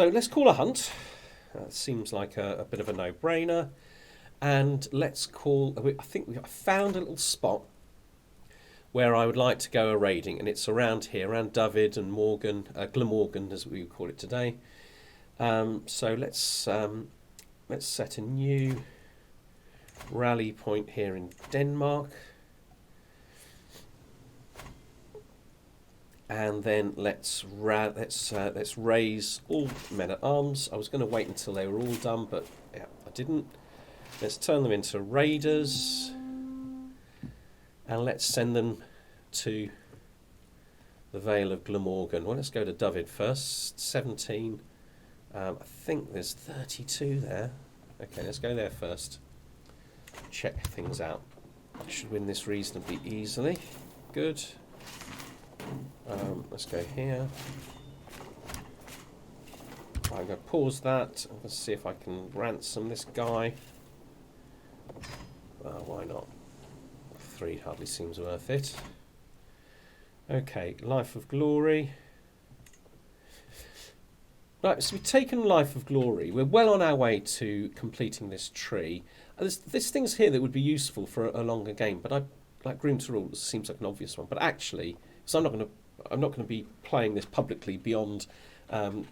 So let's call a hunt. Seems like a bit of a no-brainer. And let's call... I think we found a little spot where I would like to go a-raiding, and it's around here, around Dyfed and Morgan, Glamorgan as we would call it today. So let's set a new rally point here in Denmark. And then let's raise all men at arms. I was going to wait until they were all done, but yeah, I didn't. Let's turn them into raiders, and let's send them to the Vale of Glamorgan. Well, let's go to Dyfed first. 17. I think there's 32 there. Okay, let's go there first. Check things out. I should win this reasonably easily. Good. Let's go here. I'm going to pause that. I'm going to see if I can ransom this guy. Why not? 3 hardly seems worth it. Okay, Life of Glory. Right, so we've taken Life of Glory. We're well on our way to completing this tree. There's things here that would be useful for a longer game, but like Groom to Rule seems like an obvious one. But actually, so I'm not going to be playing this publicly beyond getting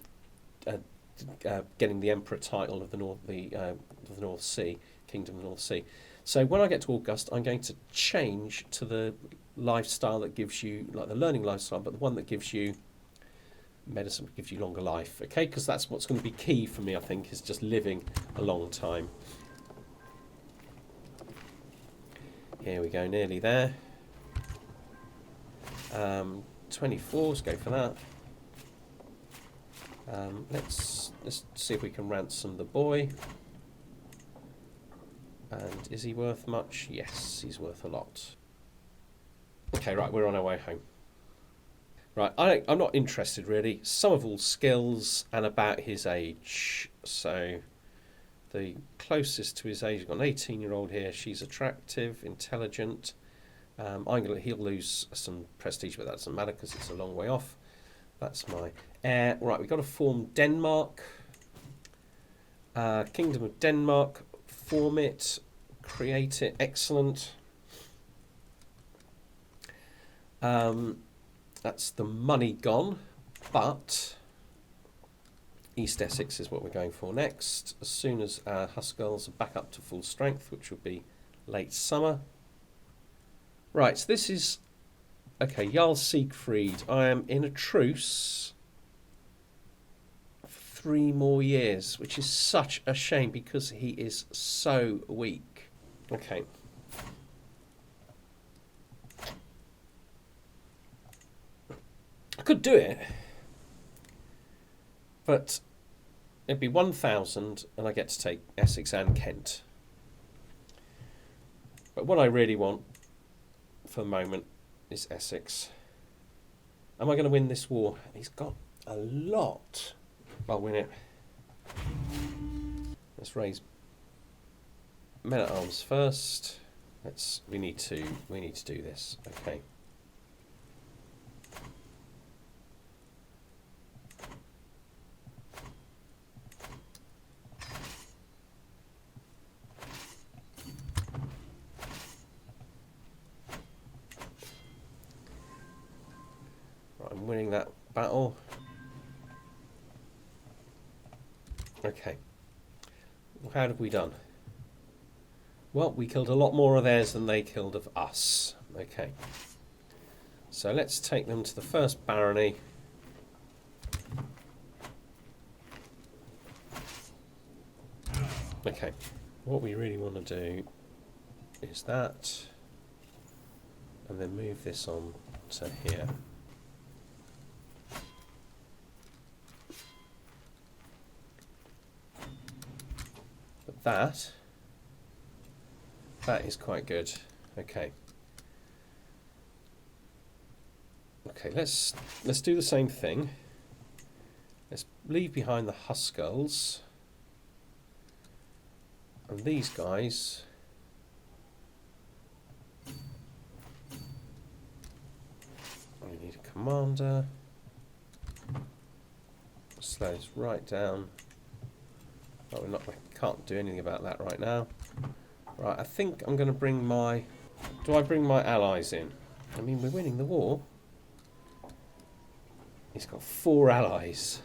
the Emperor title of the North Sea, Kingdom of the North Sea. So when I get to August, I'm going to change to the lifestyle that gives you, like the learning lifestyle, but the one that gives you medicine, gives you longer life. Okay, because that's what's going to be key for me, I think, is just living a long time. Here we go, nearly there. 24, let's go for that. Let's see if we can ransom the boy. And is he worth much? Yes, he's worth a lot. Okay, right, we're on our way home. Right, I'm not interested really. Somerville's skills and about his age. So the closest to his age, I've got an 18-year-old here. She's attractive, intelligent. He'll lose some prestige, but that doesn't matter because it's a long way off. That's my heir. Right, we've got to form Denmark. Kingdom of Denmark. Form it. Create it. Excellent. That's the money gone, but East Essex is what we're going for next. As soon as our Hussgulls are back up to full strength, which will be late summer. Right, so this is... Okay, Jarl Siegfried. I am in a truce for 3 more years, which is such a shame because he is so weak. Okay. I could do it, but it'd be 1,000 and I get to take Essex and Kent. But what I really want for the moment is Essex. Am I going to win this war? He's got a lot. I'll win it. Let's raise men at arms first. We need to do this. Okay. I'm winning that battle. Okay. How have we done? Well, we killed a lot more of theirs than they killed of us. Okay. So let's take them to the first barony. Okay. What we really want to do is that, and then move this on to here. But that is quite good. Okay. Okay, let's do the same thing. Let's leave behind the Hussgulls. And these guys, we need a commander. slow this right down. Oh, we can't do anything about that right now. Right, I think I'm going to bring my... Do I bring my allies in? I mean, we're winning the war. He's got 4 allies.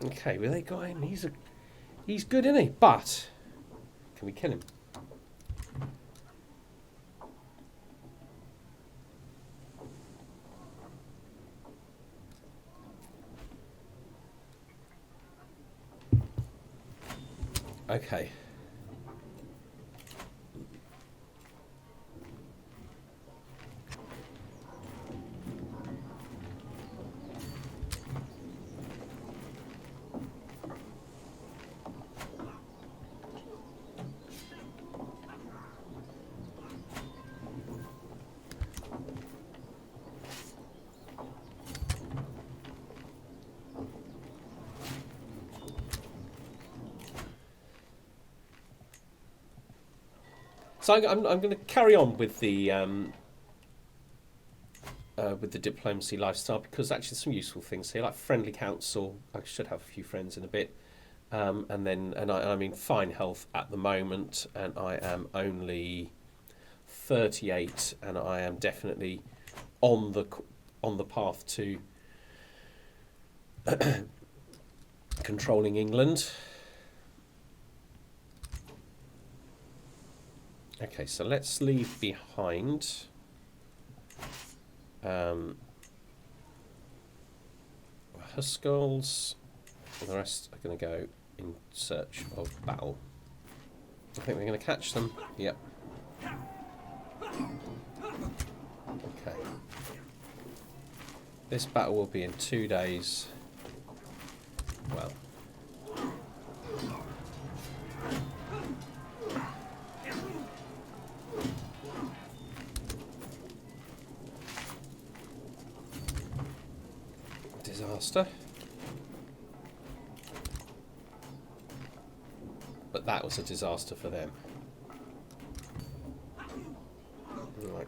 Okay, well they got him. He's good, isn't he? But can we kill him? Okay. So I'm going to carry on with the diplomacy lifestyle, because actually there's some useful things here, like friendly council. I should have a few friends in a bit, and I'm in fine health at the moment, and I am only 38, and I am definitely on the path to controlling England. Okay, so let's leave behind Huskarls. The rest are going to go in search of battle. I think we're going to catch them. Yep. Okay. This battle will be in 2 days. Well. Disaster. But that was a disaster for them. Right.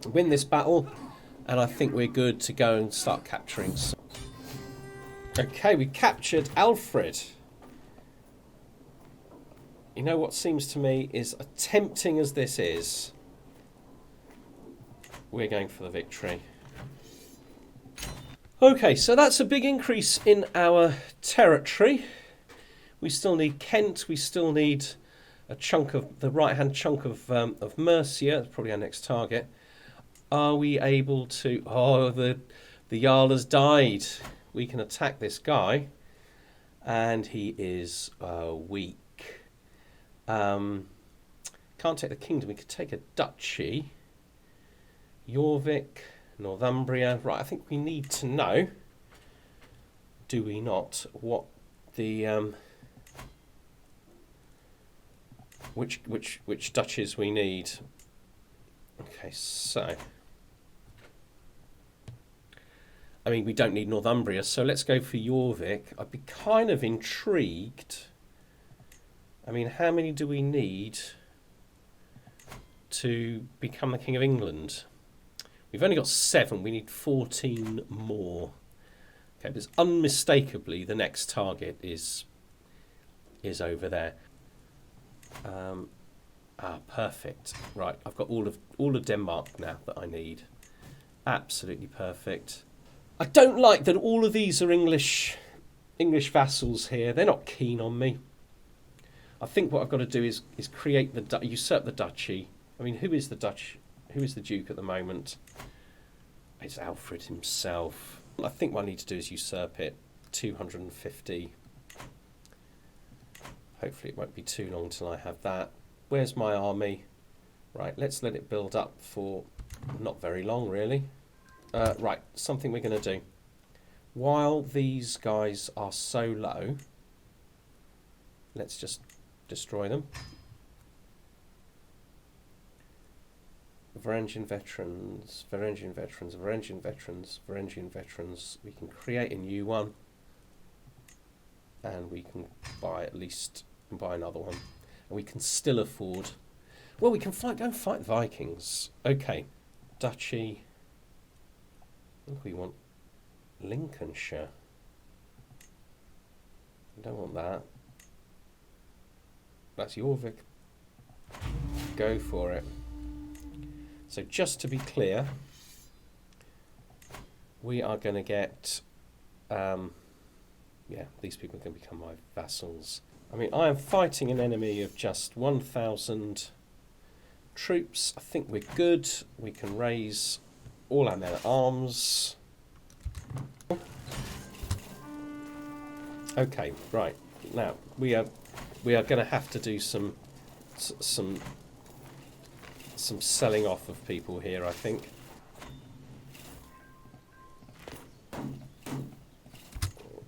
Win this battle, and I think we're good to go and start capturing. Okay, we captured Alfred. You know what seems to me is, as tempting as this is, we're going for the victory. Okay, so that's a big increase in our territory. We still need Kent. We still need a chunk of the right-hand chunk of Mercia. That's probably our next target. Are we able to? Oh, the Jarl has died. We can attack this guy, and he is weak. Can't take the kingdom. We could take a duchy. Jorvik. Northumbria. Right, I think we need to know, do we not, what the which duchies we need. Okay, so I mean, we don't need Northumbria, so let's go for Jorvik. I'd be kind of intrigued. I mean, how many do we need to become the King of England? We've only got 7. We need 14 more. Okay, but unmistakably the next target is over there. Perfect. Right, I've got all of Denmark now that I need. Absolutely perfect. I don't like that all of these are English vassals here. They're not keen on me. I think what I've got to do is create usurp the duchy. I mean, who is the Dutch? Who is the Duke at the moment? It's Alfred himself. I think what I need to do is usurp it. 250. Hopefully it won't be too long till I have that. Where's my army? Right, let's let it build up for not very long, really. Right, something we're going to do. while these guys are so low, let's just destroy them. Varangian veterans, Varangian veterans, Varangian veterans, Varangian veterans. We can create a new one, and we can buy another one, and we can still afford. Well, we can go and fight the Vikings. Okay, Duchy. I think we want Lincolnshire. We don't want that. That's Jorvik. Go for it. So just to be clear, we are going to get, these people are going to become my vassals. I mean, I am fighting an enemy of just 1,000 troops. I think we're good. We can raise all our men at arms. Okay, right. Now, we are going to have to do some selling off of people here, I think.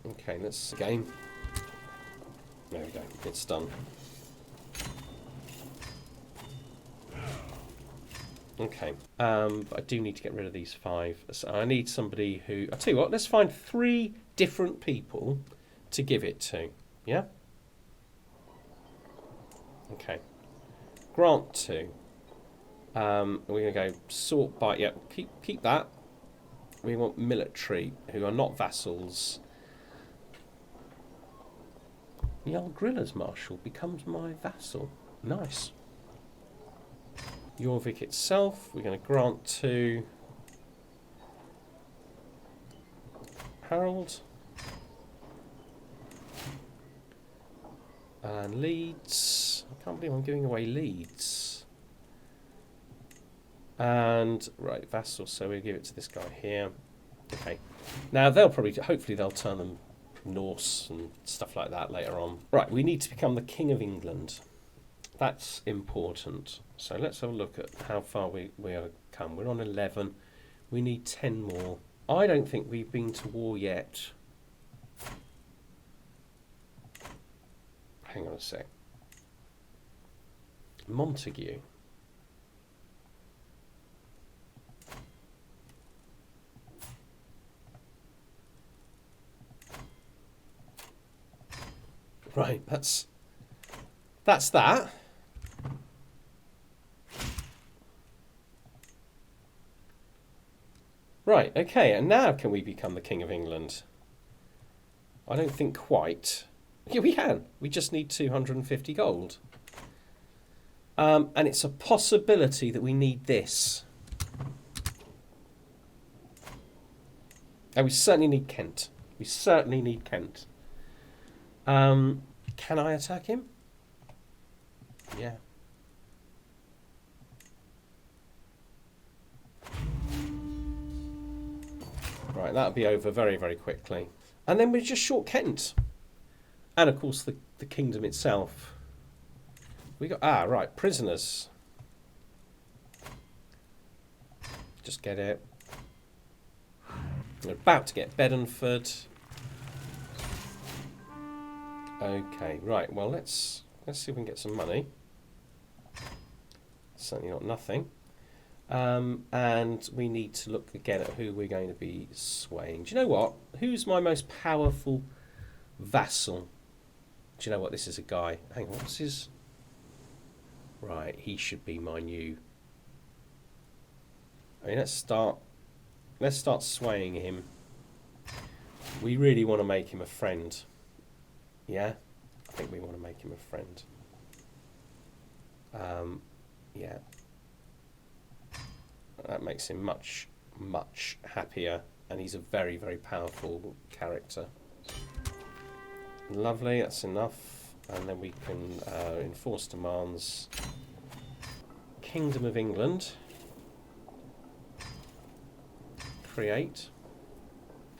Okay, let's game. There we go, it's done. Okay, but I do need to get rid of these 5. So I need somebody who... I'll tell you what, let's find 3 different people to give it to. Yeah? Okay. Grant to. We're going to go sort by... Yeah, keep that. We want military, who are not vassals. The Algrillas Marshal becomes my vassal. Nice. Jorvik itself, we're going to grant to Harold. And Leeds. I can't believe I'm giving away Leeds. And, right, vassal, so we'll give it to this guy here. Okay. Now, hopefully they'll turn them Norse and stuff like that later on. Right, we need to become the King of England. That's important. So let's have a look at how far we have come. We're on 11. We need 10 more. I don't think we've been to war yet. Hang on a sec. Montague. Right, that's that. Right, okay, and now can we become the King of England? I don't think quite. Yeah, we can. We just need 250 gold. And it's a possibility that we need this. And we certainly need Kent. We certainly need Kent. Can I attack him? Yeah. Right, that'll be over very, very quickly. And then we're just short Kent. And, of course, the kingdom itself. We got... right, prisoners. Just get it. We're about to get Bedford. Okay, right, well, let's see if we can get some money. Certainly not nothing. And we need to look again at who we're going to be swaying. Do you know what? Who's my most powerful vassal? Do you know what? This is a guy. Hang on, what's his... Right, he should be my new... I mean, let's start swaying him. We really want to make him a friend. Yeah? I think we want to make him a friend. Yeah. That makes him much, much happier, and he's a very, very powerful character. Lovely, that's enough. And then we can enforce demands. Kingdom of England. Create.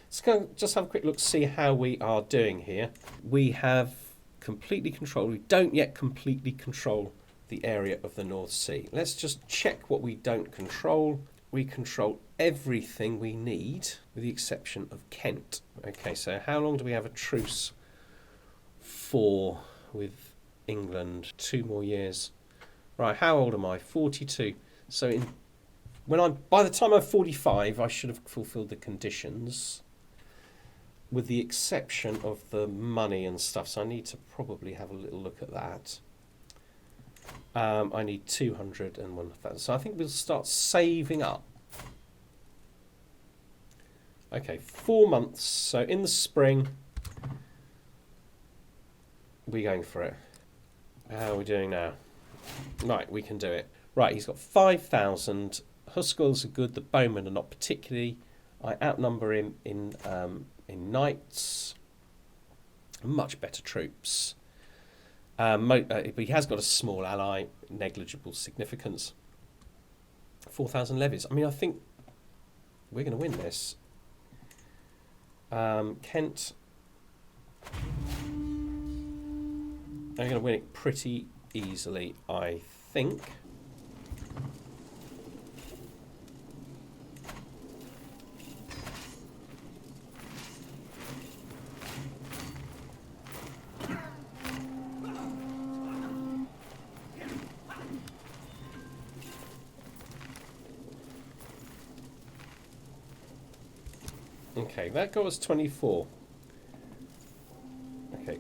Let's go just have a quick look, see how we are doing here. We have completely controlled. We don't yet completely control the area of the North Sea. Let's just check what we don't control. We control everything we need, with the exception of Kent. Okay, so how long do we have a truce for with England? 2 more years. Right, how old am I? 42. So by the time I'm 45, I should have fulfilled the conditions, with the exception of the money and stuff. So I need to probably have a little look at that. I need 201,000. So I think we'll start saving up. Okay, 4 months. So in the spring, we're going for it. How are we doing now? Right, we can do it. Right, he's got 5,000. Huskarls are good. The bowmen are not particularly. I outnumber him in knights. Much better troops. But he has got a small ally, negligible significance. 4,000 levies. I mean, I think we're going to win this. Kent. I'm going to win it pretty easily, I think. Okay, that got us 24. Okay.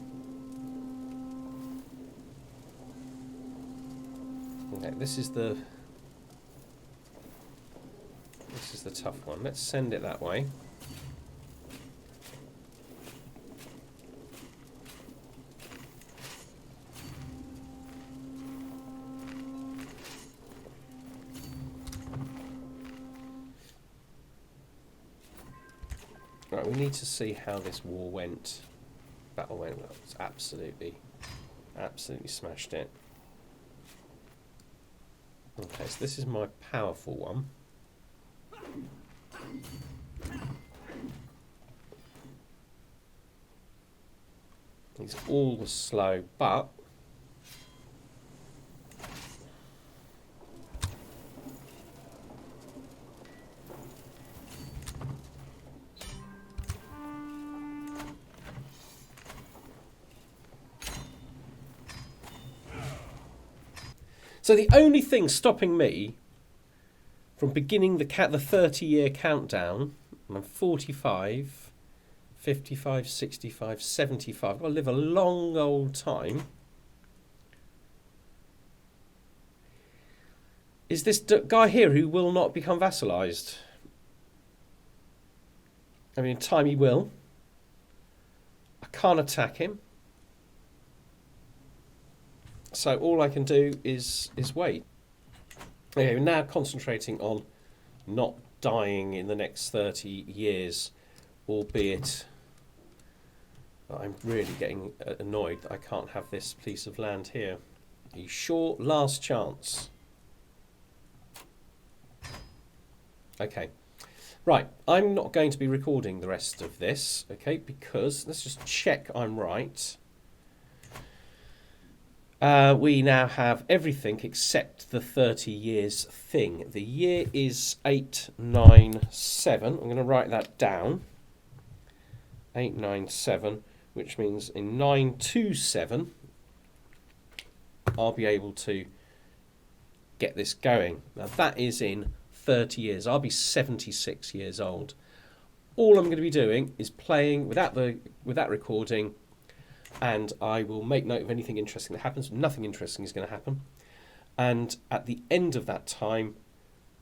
Okay, this is the tough one. Let's send it that way. Right, we need to see how this war went. Battle went well. It's absolutely smashed it. Okay, so this is my powerful one. He's all slow, but so the only thing stopping me from beginning the 30-year countdown, I'm 45, 55, 65, 75. I've got to live a long old time. Is this guy here who will not become vassalised? I mean, in time he will. I can't attack him. So all I can do is wait. Okay, we're now concentrating on not dying in the next 30 years, albeit I'm really getting annoyed that I can't have this piece of land here. Are you sure? Last chance. Okay. Right, I'm not going to be recording the rest of this, okay, because let's just check I'm right. We now have everything except the 30 years thing. The year is 897. I'm going to write that down. 897, which means in 927 I'll be able to get this going. Now that is in 30 years. I'll be 76 years old. All I'm going to be doing is playing without recording, and I will make note of anything interesting that happens. Nothing interesting is going to happen. And at the end of that time,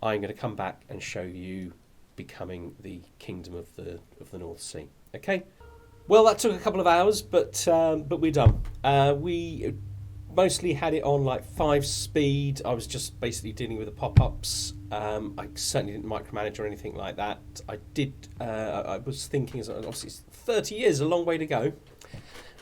I'm going to come back and show you becoming the Kingdom of the North Sea. Okay? Well, that took a couple of hours, but we're done. We mostly had it on like 5 speed. I was just basically dealing with the pop-ups. I certainly didn't micromanage or anything like that. I was thinking, obviously, 30 years is a long way to go.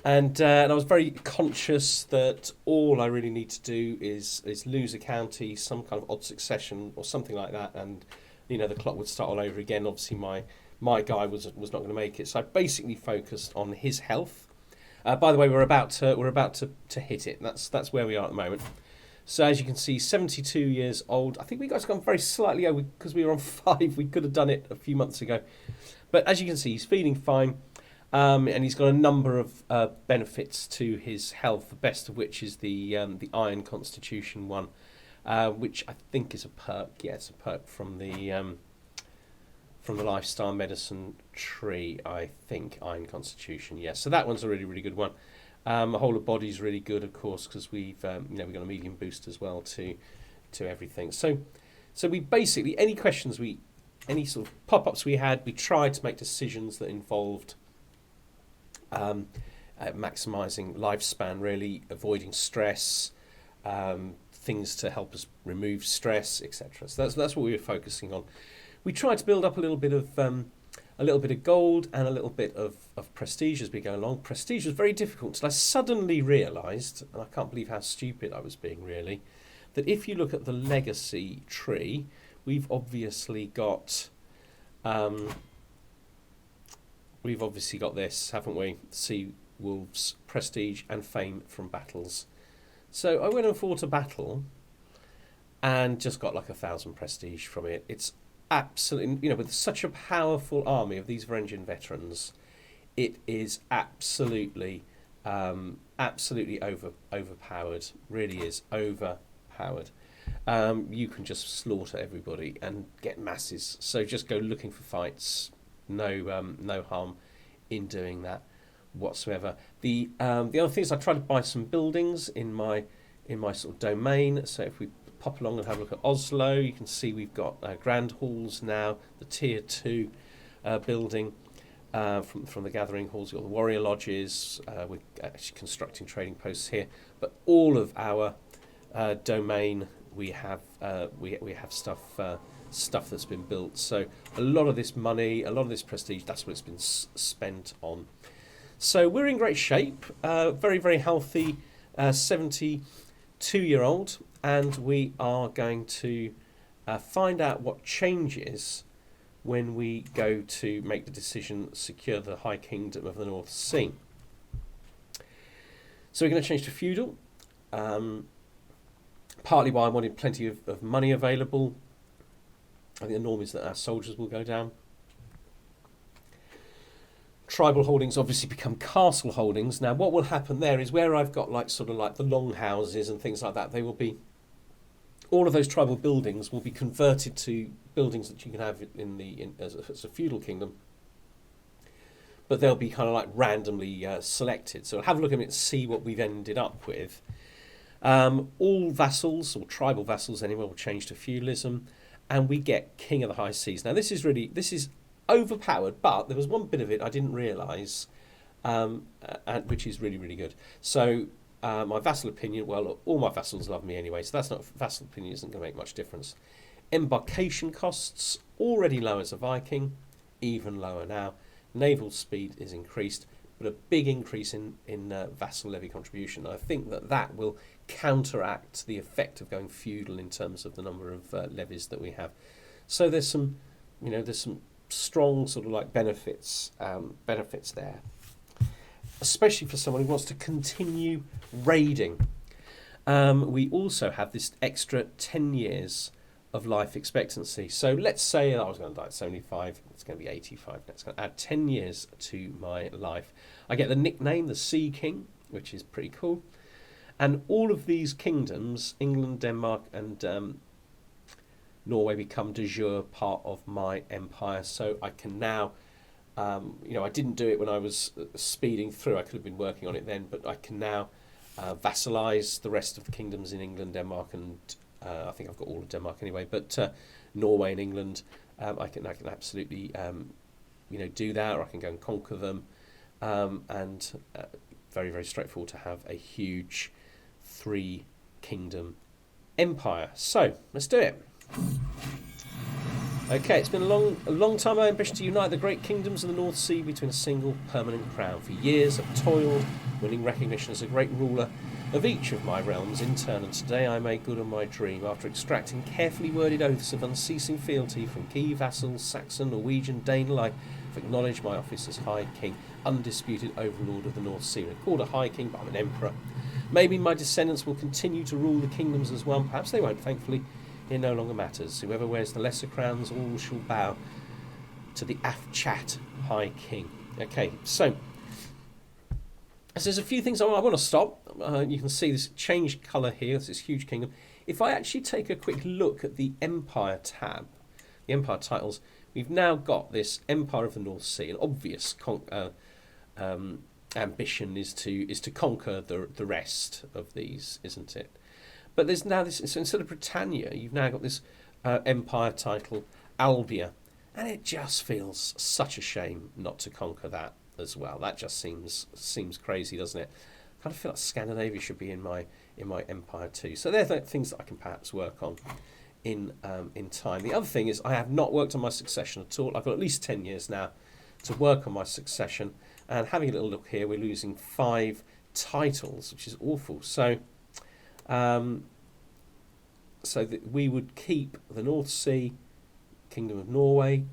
And I was very conscious that all I really need to do is lose a county, some kind of odd succession or something like that, and the clock would start all over again. Obviously, my guy was not going to make it, so I basically focused on his health. By the way, we're about to hit it. That's where we are at the moment. So as you can see, 72 years old. I think we guys gone very slightly over because we were on 5. We could have done it a few months ago. But as you can see, he's feeling fine. And he's got a number of benefits to his health, the best of which is the Iron Constitution one, which I think is a perk. Yeah, it's a perk from the lifestyle medicine tree, I think. Iron Constitution, yes. So that one's a really, really good one. The whole of body's really good, of course, because we've got a medium boost as well to everything. So we basically, any questions any sort of pop-ups we had, we tried to make decisions that involved maximising lifespan, really, avoiding stress, things to help us remove stress, etc. So that's what we were focusing on. We tried to build up a little bit of gold and a little bit of prestige as we go along. Prestige was very difficult until I suddenly realised, and I can't believe how stupid I was being really, that if you look at the legacy tree, we've obviously got this, haven't we? Sea wolves, prestige and fame from battles. So I went and fought a battle and just got like 1,000 prestige from it. It's absolutely, with such a powerful army of these Varangian veterans, it is absolutely overpowered. Really is overpowered. You can just slaughter everybody and get masses. So just go looking for fights. No harm in doing that whatsoever. The other thing is I tried to buy some buildings in my sort of domain. So if we pop along and have a look at Oslo, you can see we've got grand halls now, the tier 2 building from the gathering halls. You've got the warrior lodges. We're actually constructing trading posts here, but all of our domain we have stuff that's been built. So a lot of this money, a lot of this prestige, that's what it's been spent on. So we're in great shape, very, very healthy 72-year-old, and we are going to find out what changes when we go to make the decision to secure the High Kingdom of the North Sea. So we're going to change to feudal, partly why I wanted plenty of money available. I think the norm is that our soldiers will go down. Tribal holdings obviously become castle holdings. Now what will happen there is where I've got sort of the long houses and things like that, they will be, all of those tribal buildings will be converted to buildings that you can have as a feudal kingdom, but they'll be kind of randomly selected. So have a look at it and see what we've ended up with. All vassals, or tribal vassals anyway, will change to feudalism, and we get King of the High Seas. Now this is overpowered, but there was one bit of it I didn't realise, which is really, really good. So my vassal opinion, well, look, all my vassals love me anyway, so that's not, vassal opinion isn't going to make much difference. Embarkation costs, already low as a Viking, even lower now. Naval speed is increased, but a big increase in vassal levy contribution. I think that will counteract the effect of going feudal in terms of the number of levies that we have. So there's some strong sort of benefits there, especially for someone who wants to continue raiding. We also have this extra 10 years of life expectancy. So let's say I was going to die at 75, it's going to be 85. That's going to add 10 years to my life. I get the nickname, the Sea King, which is pretty cool. And all of these kingdoms, England, Denmark, and Norway, become de jure part of my empire. So I can now, I didn't do it when I was speeding through. I could have been working on it then, but I can now vassalize the rest of the kingdoms in England, Denmark, and I think I've got all of Denmark anyway. But Norway and England, I can absolutely, do that, or I can go and conquer them, and very, very straightforward to have a huge 3-kingdom empire. So let's do it. Okay, it's been a long time my ambition to unite the great kingdoms of the North Sea between a single permanent crown. For years I've toiled, winning recognition as a great ruler of each of my realms in turn, and today I made good on my dream after extracting carefully worded oaths of unceasing fealty from key vassals, Saxon, Norwegian, Dane alike. I've acknowledged my office as High King, undisputed overlord of the North Sea. I'm called a High King, but I'm an emperor. Maybe my descendants will continue to rule the kingdoms as well. Perhaps they won't, thankfully. It no longer matters. Whoever wears the lesser crowns, all shall bow to the Afchat High King. Okay, so there's a few things I want to stop. You can see this changed colour here. It's this huge kingdom. If I actually take a quick look at the Empire tab, the Empire titles, we've now got this Empire of the North Sea. An obvious ambition is to conquer the rest of these, isn't it? But there's now this. So instead of Britannia, you've now got this Empire title, Albia, and it just feels such a shame not to conquer that as well. That just seems crazy, doesn't it? I kind of feel like Scandinavia should be in my empire too. So they're the things that I can perhaps work on in time. The other thing is I have not worked on my succession at all. I've got at least 10 years now to work on my succession. And having a little look here, we're losing 5 titles, which is awful. So that we would keep the North Sea, Kingdom of Norway,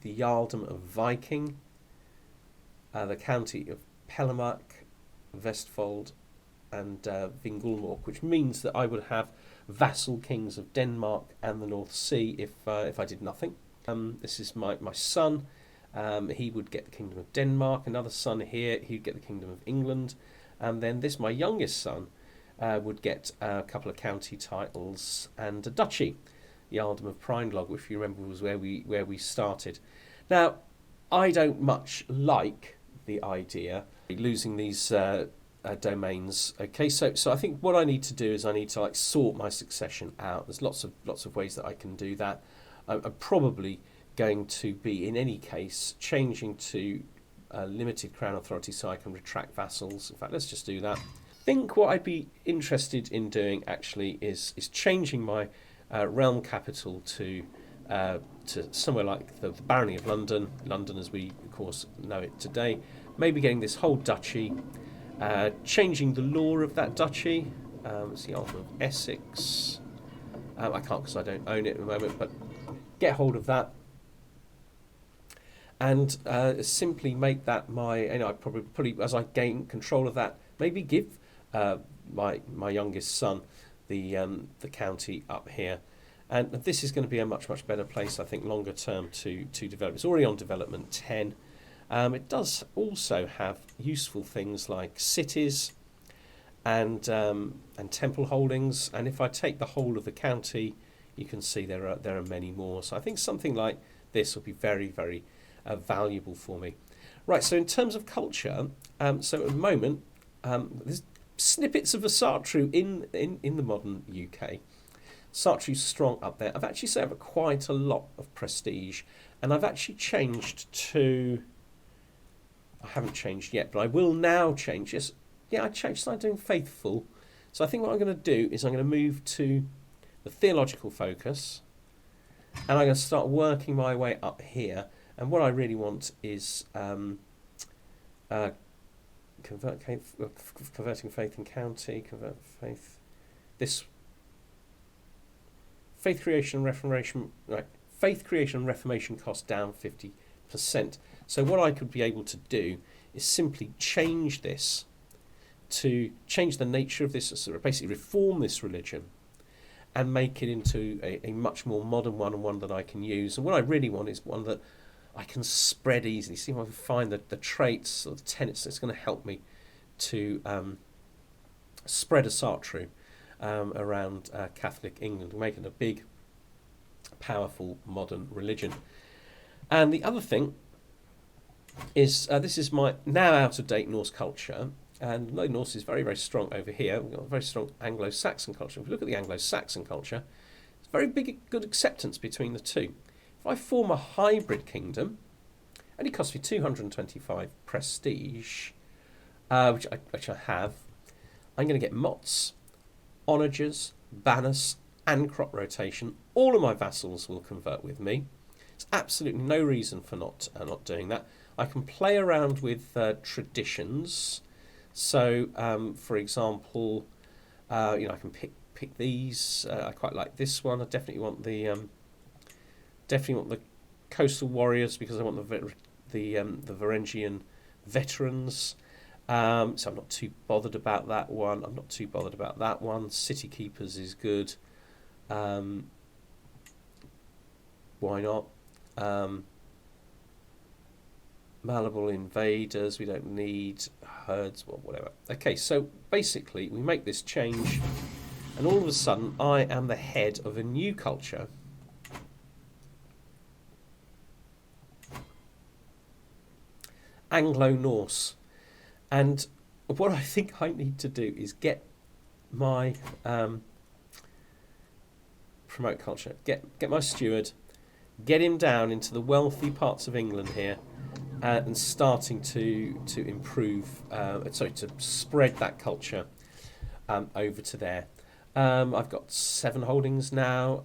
the Jarldom of Viking, the County of Pelamark, Vestfold, and Vingulmork, which means that I would have vassal kings of Denmark and the North Sea if I did nothing. This is my son. He would get the Kingdom of Denmark. Another son here, he'd get the Kingdom of England. And then this, my youngest son, would get a couple of county titles and a duchy. The Jarldom of Prindlog, which you remember was where we started. Now, I don't much like the idea of losing these domains. Okay, so I think what I need to do is I need to sort my succession out. There's lots of ways that I can do that. I'm probably going to be, in any case, changing to limited crown authority so I can retract vassals. In fact, let's just do that. I think what I'd be interested in doing actually is changing my realm capital to somewhere like the Barony of London as we of course know it today. Maybe getting this whole duchy, changing the law of that duchy. It's the Jarldom of Essex. I can't because I don't own it at the moment, but get hold of that. And simply make that my, I probably as I gain control of that, maybe give my youngest son the county up here, and this is going to be a much better place, I think, longer term to develop. It's already on development 10. It does also have useful things like cities and temple holdings, and if I take the whole of the county, you can see there are many more. So I think something like this will be very valuable for me. Right, so in terms of culture, so at the moment, there's snippets of a Sartrew in the modern UK. Sartrew's strong up there. I've actually saved quite a lot of prestige, and I've actually changed to... I haven't changed yet, but I will now change. Yes, yeah, I changed. I'm doing faithful. So I think what I'm going to do is I'm going to move to the theological focus, and I'm going to start working my way up here. And what I really want is converting faith in county, convert faith. This faith creation and reformation, right? Faith creation and reformation cost down 50%. So what I could be able to do is simply change this to change the nature of this, so basically reform this religion and make it into a much more modern one, and one that I can use. And what I really want is one that I can spread easily. See if I can find the traits or the tenets that's going to help me to spread a Sartrew around Catholic England, make it a big, powerful, modern religion. And the other thing is this is my now out-of-date Norse culture, and Norse is very strong over here. We've got a very strong Anglo-Saxon culture. If we look at the Anglo-Saxon culture, it's very good acceptance between the two. If I form a hybrid kingdom, and it costs me 225 prestige, which I have, I'm going to get mots, onagers, banners, and crop rotation. All of my vassals will convert with me. There's absolutely no reason for not doing that. I can play around with traditions. So, for example, I can pick these. I quite like this one. I definitely want the coastal warriors because I want the Varangian veterans. So I'm not too bothered about that one. I'm not too bothered about that one. City Keepers is good. Why not? Malleable Invaders, we don't need herds, well, whatever. Okay, so basically we make this change, and all of a sudden I am the head of a new culture. Anglo-Norse. And what I think I need to do is get my promote culture, get my steward, get him down into the wealthy parts of England here, and starting to improve, to spread that culture over to there. I've got 7 holdings now,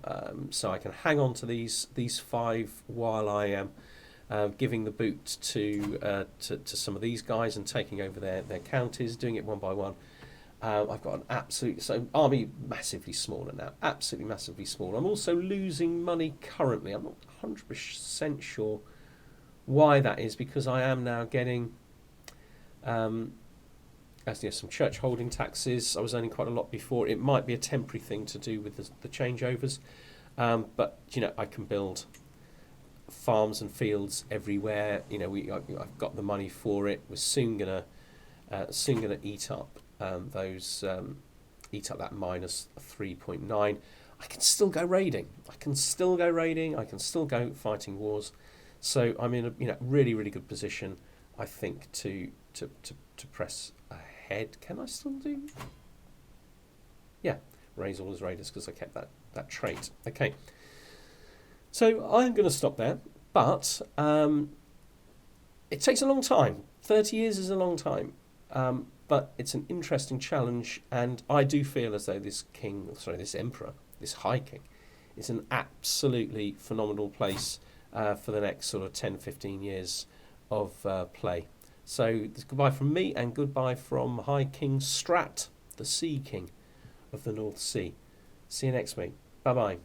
so I can hang on to these 5 while I am giving the boot to some of these guys and taking over their counties, doing it one by one. I've got an absolute army massively smaller now, absolutely massively small. I'm also losing money currently. I'm not 100% sure why that is, because I am now getting some church holding taxes. I was earning quite a lot before. It might be a temporary thing to do with the changeovers, but I can build farms and fields everywhere. I've got the money for it. We're soon gonna eat up eat up that minus 3.9. I can still go raiding. I can still go fighting wars. So I'm in a really, really good position, I think, to press ahead. Can I still do? Yeah, raise all as raiders because I kept that trait. Okay. So I'm going to stop there, but it takes a long time. 30 years is a long time, but it's an interesting challenge, and I do feel as though this emperor, this high king, is an absolutely phenomenal place for the next sort of 10, 15 years of play. So goodbye from me, and goodbye from High King Strat, the Sea King of the North Sea. See you next week. Bye-bye.